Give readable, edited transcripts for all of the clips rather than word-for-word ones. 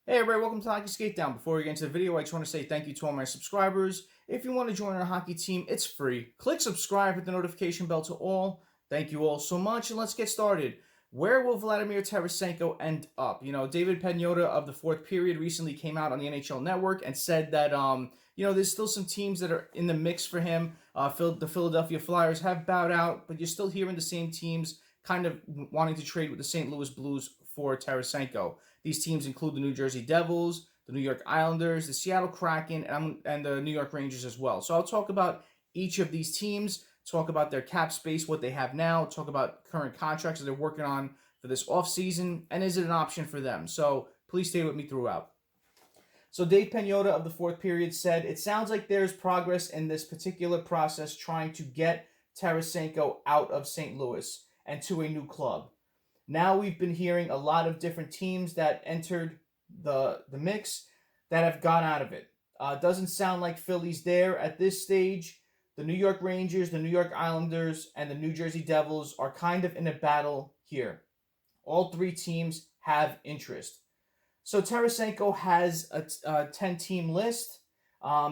Hey everybody, welcome to Hockey Skatedown. Before we get into the video, I just want to say thank you to all my subscribers. If you want to join our hockey team, it's free. Click subscribe, hit the notification bell to all. Thank you all so much, and let's get started. Where will Vladimir Teresenko end up? David Pagnotta of the fourth period recently came out on the NHL Network and said that, there's still some teams that are in the mix for him. The Philadelphia Flyers have bowed out, but you're still hearing the same teams kind of wanting to trade with the St. Louis Blues for Teresenko. These teams include the New Jersey Devils, the New York Islanders, the Seattle Kraken, and the New York Rangers as well. So I'll talk about each of these teams, talk about their cap space, what they have now, talk about current contracts that they're working on for this offseason, and is it an option for them? So please stay with me throughout. So Dave Pagnotta of the fourth period said, "It sounds like there's progress in this particular process trying to get Teresenko out of St. Louis and to a new club. Now we've been hearing a lot of different teams that entered the mix that have gone out of it. Doesn't sound like Philly's there at this stage. The New York Rangers, the New York Islanders, and the New Jersey Devils are kind of in a battle here. All three teams have interest." So Teresenko has a 10-team list.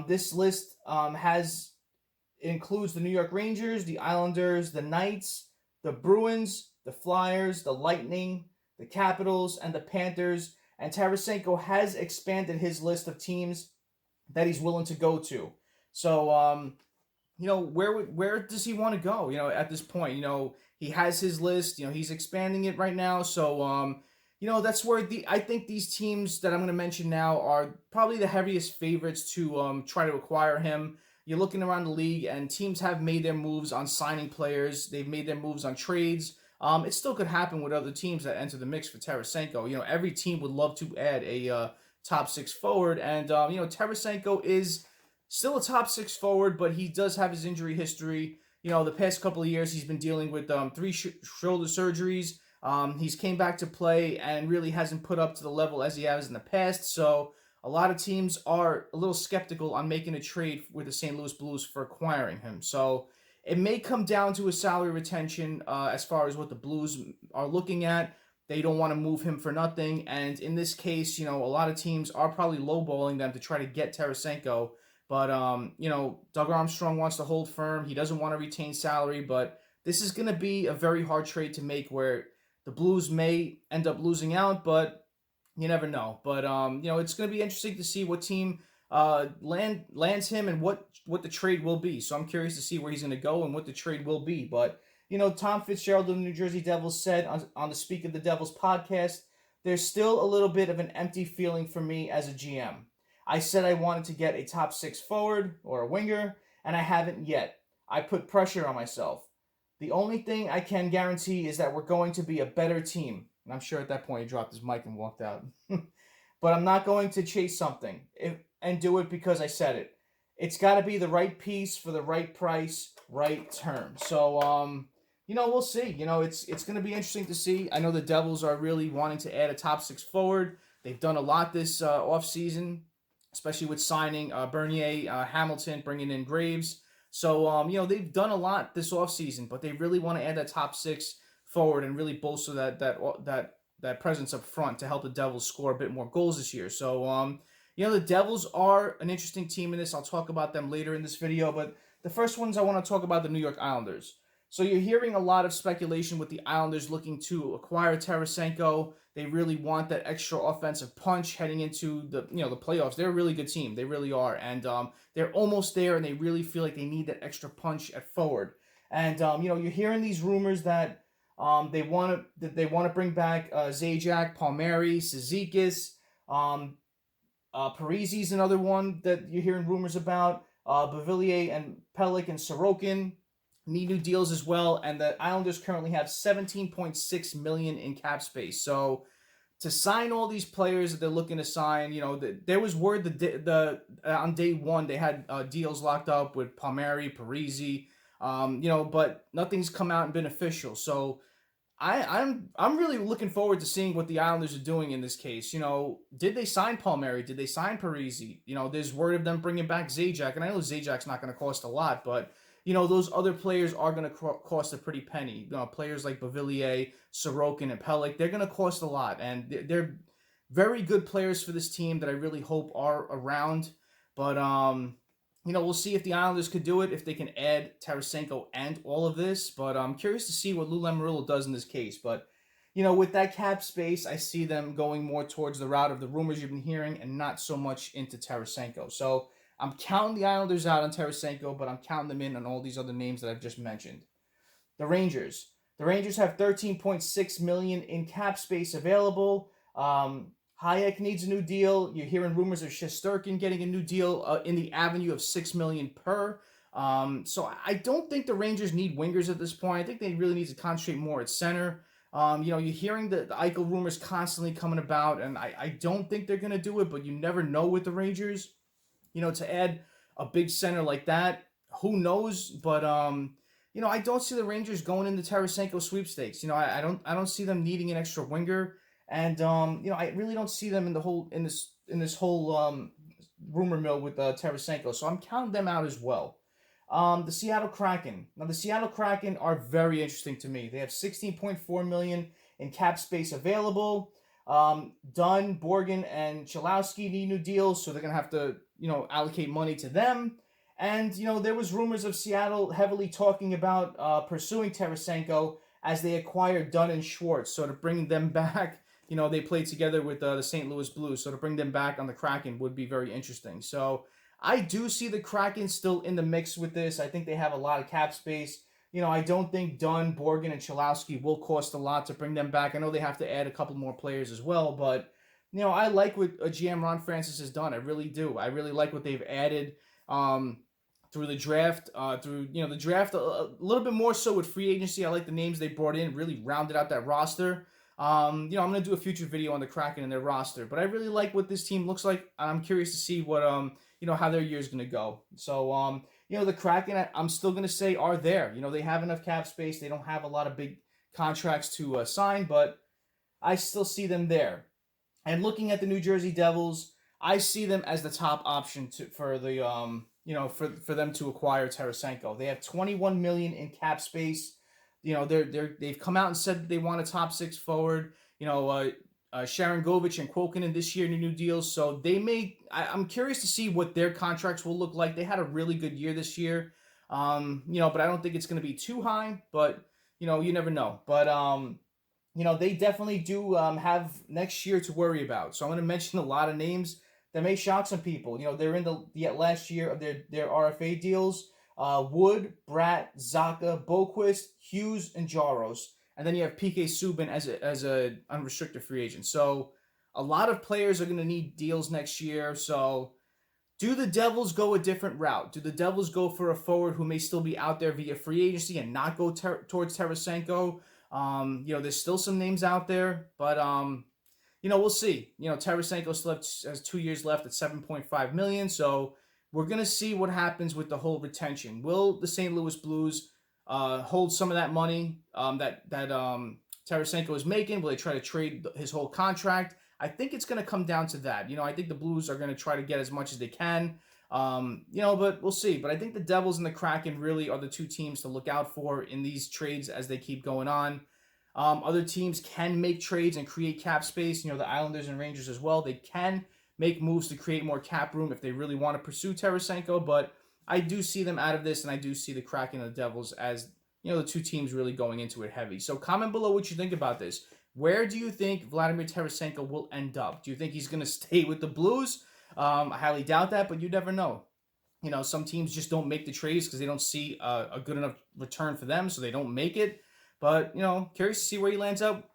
This list includes the New York Rangers, the Islanders, the Knights, the Bruins, the Flyers, the Lightning, the Capitals, and the Panthers. And Teresenko has expanded his list of teams that he's willing to go to. So, where does he want to go? At this point, he has his list. He's expanding it right now. So, that's where I think these teams that I'm going to mention now are probably the heaviest favorites to try to acquire him. You're looking around the league, and teams have made their moves on signing players. They've made their moves on trades. It still could happen with other teams that enter the mix for Teresenko. Every team would love to add a top six forward, and Teresenko is still a top six forward, but he does have his injury history. The past couple of years, he's been dealing with three shoulder surgeries. He's came back to play and really hasn't put up to the level as he has in the past. So a lot of teams are a little skeptical on making a trade with the St. Louis Blues for acquiring him. So it may come down to a salary retention as far as what the Blues are looking at. They don't want to move him for nothing. And in this case, a lot of teams are probably lowballing them to try to get Teresenko. But, Doug Armstrong wants to hold firm. He doesn't want to retain salary. But this is going to be a very hard trade to make where the Blues may end up losing out, but you never know. But, it's going to be interesting to see what team lands him and what the trade will be. So I'm curious to see where he's going to go and what the trade will be. But, Tom Fitzgerald of the New Jersey Devils said on the Speak of the Devils podcast, "There's still a little bit of an empty feeling for me as a GM. I said I wanted to get a top six forward or a winger, and I haven't yet. I put pressure on myself. The only thing I can guarantee is that we're going to be a better team." And I'm sure at that point he dropped his mic and walked out. "But I'm not going to chase something and do it because I said it. It's got to be the right piece for the right price, right term." So, we'll see. It's going to be interesting to see. I know the Devils are really wanting to add a top six forward. They've done a lot this offseason, especially with signing Bernier, Hamilton, bringing in Graves. So, they've done a lot this offseason, but they really want to add that top six forward and really bolster that presence up front to help the Devils score a bit more goals this year. So, the Devils are an interesting team in this. I'll talk about them later in this video, but the first ones I want to talk about the New York Islanders. So you're hearing a lot of speculation with the Islanders looking to acquire Teresenko. They really want that extra offensive punch heading into the playoffs. They're a really good team. They really are. And they're almost there, and they really feel like they need that extra punch at forward. And, you're hearing these rumors that they want to bring back Zajac, Palmieri, Cizikas, Parise's another one that you're hearing rumors about. Beauvillier and Pelech and Sorokin need new deals as well, and the Islanders currently have $17.6 million in cap space. So to sign all these players that they're looking to sign, there was word on day one they had deals locked up with Palmieri, Parise, but nothing's come out and been official. So I'm really looking forward to seeing what the Islanders are doing in this case. Did they sign Palmieri? Did they sign Parise? There's word of them bringing back Zajac, and I know Zajac's not going to cost a lot, but those other players are going to cost a pretty penny. Players like Beauvillier, Sorokin, and Pelech, they're going to cost a lot, and very good players for this team that I really hope are around. But we'll see if the Islanders could do it, if they can add Teresenko and all of this. But I'm curious to see what Lou Lamoriello does in this case. But with that cap space, I see them going more towards the route of the rumors you've been hearing and not so much into Teresenko. So I'm counting the Islanders out on Teresenko, but I'm counting them in on all these other names that I've just mentioned. The Rangers. The Rangers have $13.6 million in cap space available. Hayek needs a new deal. You're hearing rumors of Shesterkin getting a new deal in the avenue of $6 million per. So I don't think the Rangers need wingers at this point. I think they really need to concentrate more at center. You're hearing the Eichel rumors constantly coming about, and I don't think they're going to do it, but you never know with the Rangers. To add a big center like that, who knows? But I don't see the Rangers going into Teresenko sweepstakes. I don't see them needing an extra winger, and I really don't see them in this whole rumor mill with Teresenko. So I'm counting them out as well. The Seattle Kraken. Now the Seattle Kraken are very interesting to me. They have $16.4 million in cap space available. Dunn, Borgen, and Chalowski need new deals, so they're gonna have to allocate money to them. And, there was rumors of Seattle heavily talking about pursuing Teresenko as they acquired Dunn and Schwartz. So to bring them back, they played together with the St. Louis Blues. So to bring them back on the Kraken would be very interesting. So I do see the Kraken still in the mix with this. I think they have a lot of cap space. I don't think Dunn, Borgen, and Chalowski will cost a lot to bring them back. I know they have to add a couple more players as well, but, I like what GM Ron Francis has done. I really do. I really like what they've added through the draft, the draft a little bit more so with free agency. I like the names they brought in, really rounded out that roster. I'm going to do a future video on the Kraken and their roster, but I really like what this team looks like. I'm curious to see what, how their year is going to go. So, the Kraken, I'm still going to say are there. They have enough cap space. They don't have a lot of big contracts to sign, but I still see them there. And looking at the New Jersey Devils, I see them as the top option for the, for them to acquire Teresenko. They have $21 million in cap space. They've come out and said that they want a top six forward. Sharangovich and Quokinen this year in new deals. So they may. I'm curious to see what their contracts will look like. They had a really good year this year. But I don't think it's going to be too high. But you never know. But they definitely do have next year to worry about. So I'm going to mention a lot of names that may shock some people. They're in the last year of their RFA deals. Wood, Bratt, Zaka, Boquist, Hughes, and Jaros. And then you have PK Subban as a unrestricted free agent. So a lot of players are going to need deals next year. So do the Devils go a different route? Do the Devils go for a forward who may still be out there via free agency and not go towards Teresenko? There's still some names out there, but we'll see. Teresenko still has 2 years left at $7.5 million. So we're going to see what happens with the whole retention. Will the St. Louis Blues hold some of that money that Teresenko is making? Will they try to trade his whole contract? I think it's going to come down to that. I think the Blues are going to try to get as much as they can. But we'll see. But I think the Devils and the Kraken really are the two teams to look out for in these trades as they keep going on. Other teams can make trades and create cap space. The Islanders and Rangers as well. They can make moves to create more cap room if they really want to pursue Teresenko. But I do see them out of this, and I do see the Kraken and the Devils as, the two teams really going into it heavy. So comment below what you think about this. Where do you think Vladimir Teresenko will end up? Do you think he's going to stay with the Blues? I highly doubt that, but you never know. Some teams just don't make the trades because they don't see a good enough return for them, so they don't make it. But, curious to see where he lands up.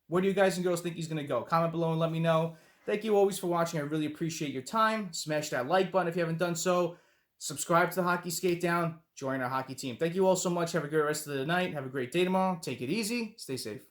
Where do you guys and girls think he's going to go? Comment below and let me know. Thank you always for watching. I really appreciate your time. Smash that like button if you haven't done so. Subscribe to the Hockey Skatedown. Join our hockey team. Thank you all so much. Have a great rest of the night. Have a great day tomorrow. Take it easy. Stay safe.